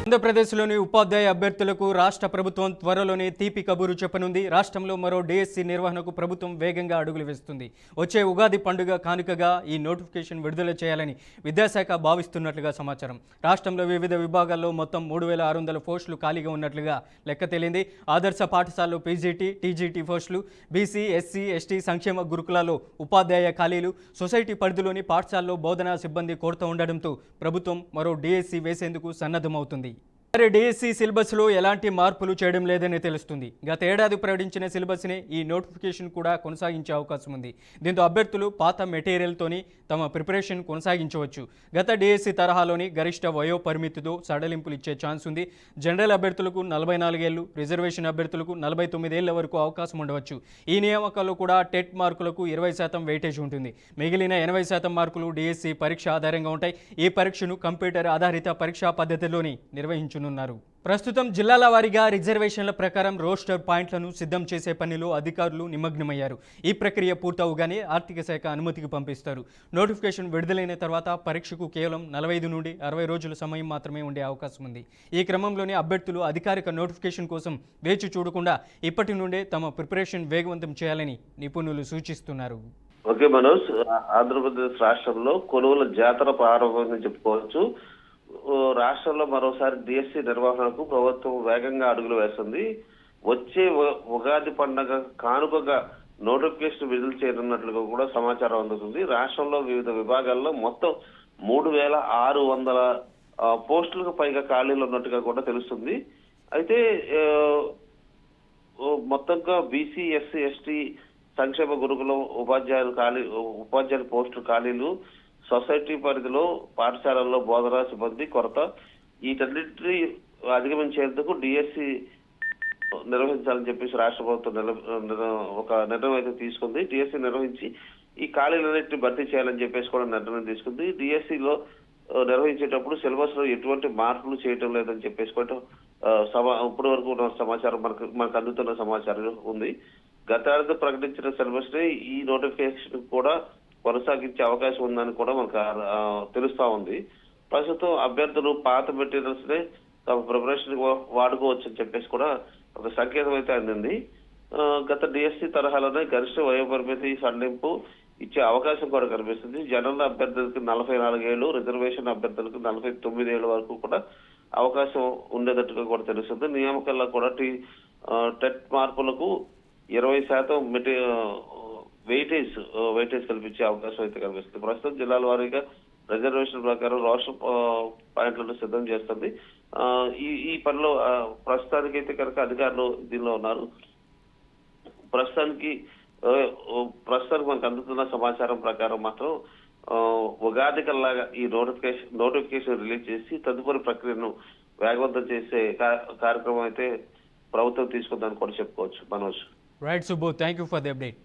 ఆంధ్రప్రదేశ్లోని ఉపాధ్యాయ అభ్యర్థులకు రాష్ట్ర ప్రభుత్వం త్వరలోనే తీపి కబురు చెప్పనుంది. రాష్ట్రంలో మరో డిఎస్సి నిర్వహణకు ప్రభుత్వం వేగంగా అడుగులు వేస్తుంది. వచ్చే ఉగాది పండుగ కానుకగా ఈ నోటిఫికేషన్ విడుదల చేయాలని విద్యాశాఖ భావిస్తున్నట్లుగా సమాచారం. రాష్ట్రంలో వివిధ విభాగాల్లో మొత్తం 3600 పోస్టులు ఖాళీగా ఉన్నట్లుగా లెక్క తేలింది. ఆదర్శ పాఠశాలలో పీజీటీ, టీజీటీ పోస్టులు, బీసీ, ఎస్సీ, ఎస్టీ సంక్షేమ గురుకులాల్లో ఉపాధ్యాయ ఖాళీలు, సొసైటీ పరిధిలోని పాఠశాలలో బోధనా సిబ్బంది కొరత ఉండడంతో ప్రభుత్వం మరో డిఎస్సి వేసేందుకు సన్నద్ధమవుతుంది. మరి డిఎస్సి సిలబస్లో ఎలాంటి మార్పులు చేయడం లేదని తెలుస్తుంది. గత ఏడాది ప్రకటించిన సిలబస్నే ఈ నోటిఫికేషన్ కూడా కొనసాగించే అవకాశం ఉంది. దీంతో అభ్యర్థులు పాత మెటీరియల్తోని తమ ప్రిపరేషన్ కొనసాగించవచ్చు. గత డిఎస్సి తరహాలోని గరిష్ట వయో పరిమితితో సడలింపులు ఇచ్చే ఛాన్స్ ఉంది. జనరల్ అభ్యర్థులకు 44 ఏళ్లు, రిజర్వేషన్ అభ్యర్థులకు 49 ఏళ్ల వరకు అవకాశం ఉండవచ్చు. ఈ నియామకాల్లో కూడా టెట్ మార్కులకు 20% వెయిటేజ్ ఉంటుంది. మిగిలిన 80% మార్కులు డిఎస్సి పరీక్ష ఆధారంగా ఉంటాయి. ఈ పరీక్షను కంప్యూటర్ ఆధారిత పరీక్షా పద్ధతిలోని నిర్వహించనున్నారు. ప్రస్తుతం జిల్లాల వారీగా రిజర్వేషన్ల ప్రకారం రోస్టర్ పాయింట్లను సిద్ధం చేసే పనిలో అధికారులు నిమగ్నమయ్యారు. ఈ ప్రక్రియ పూర్తవుగానే ఆర్థిక శాఖ అనుమతికి పంపిస్తారు. నోటిఫికేషన్ విడుదలైన తర్వాత పరీక్షకు కేవలం 45 నుండి 60 రోజుల సమయం మాత్రమే ఉండే అవకాశం ఉంది. ఈ క్రమంలోనే అభ్యర్థులు అధికారిక నోటిఫికేషన్ కోసం వేచి చూడకుండా ఇప్పటి నుండే తమ ప్రిపరేషన్ వేగవంతం చేయాలని నిపుణులు సూచిస్తున్నారు. ఓకే మనోజ్, ఆంధ్రప్రదేశ్ రాష్ట్రంలో కొలువుల జాతర ప్రారంభంగా చెప్పుకోవచ్చు. రాష్ట్రంలో మరోసారి డిఎస్సి నిర్వహణకు ప్రభుత్వం వేగంగా అడుగులు వేస్తుంది. వచ్చే ఉగాది పండుగ కానుకగా నోటిఫికేషన్ విడుదల చేయనున్నట్లుగా కూడా సమాచారం అందుతుంది. రాష్ట్రంలో వివిధ విభాగాల్లో మొత్తం 3600 పోస్టులకు పైగా ఖాళీలు ఉన్నట్టుగా కూడా తెలుస్తుంది. అయితే మొత్తంగా బీసీ, ఎస్సీ, ఎస్టీ సంక్షేమ గురుకులం ఉపాధ్యాయుల పోస్టులు ఖాళీలు, సొసైటీ పరిధిలో పాఠశాలల్లో బోధనా సిబ్బంది కొరత, వీటన్నింటినీ అధిగమించేందుకు డిఎస్సి నిర్వహించాలని చెప్పేసి రాష్ట్ర ప్రభుత్వం ఒక నిర్ణయం అయితే తీసుకుంది. డిఎస్సి నిర్వహించి ఈ ఖాళీలన్నింటినీ భర్తీ చేయాలని చెప్పేసి కూడా నిర్ణయం తీసుకుంది. డిఎస్సిలో నిర్వహించేటప్పుడు సిలబస్ లో ఎటువంటి మార్పులు చేయటం లేదని చెప్పేసి కూడా ఇప్పటి వరకు ఉన్న సమాచారం మనకు అందుతున్న సమాచారం ఉంది. గత ఏడాది ప్రకటించిన సిలబస్ ని ఈ నోటిఫికేషన్ కూడా కొనసాగించే అవకాశం ఉందని కూడా మనకు తెలుస్తా ఉంది. ప్రస్తుతం అభ్యర్థులు పాత మెటీరియల్స్ నే తమ ప్రిపరేషన్ వాడుకోవచ్చు అని చెప్పేసి కూడా ఒక సంకేతం అయితే అందింది. గత డిఎస్సి తరహాలోనే గరిష్ట వయోపరిమితి సడలింపు ఇచ్చే అవకాశం కూడా కనిపిస్తుంది. జనరల్ అభ్యర్థులకు 44 ఏళ్లు, రిజర్వేషన్ అభ్యర్థులకు 49 ఏళ్ల వరకు కూడా అవకాశం ఉండేటట్టుగా కూడా తెలుస్తుంది. నియామకాల్లో కూడా టెట్ మార్పులకు 20% వెయిటేజ్ కల్పించే అవకాశం అయితే కనిపిస్తుంది. ప్రస్తుతం జిల్లాల వారీగా రిజర్వేషన్ ప్రకారం రాష్ట్ర పాయింట్లను సిద్ధం చేస్తుంది. ఈ పనిలో ప్రస్తుతానికైతే కనుక అధికారులు దీనిలో ఉన్నారు. ప్రస్తుతానికి మనకు అందుతున్న సమాచారం ప్రకారం మాత్రం ఉగాది కల్లాగా ఈ నోటిఫికేషన్ రిలీజ్ చేసి తదుపరి ప్రక్రియను వేగవంతం చేసే కార్యక్రమం అయితే ప్రభుత్వం తీసుకుందని కూడా చెప్పుకోవచ్చు. Manoj. Right Subbu, thank you for the update.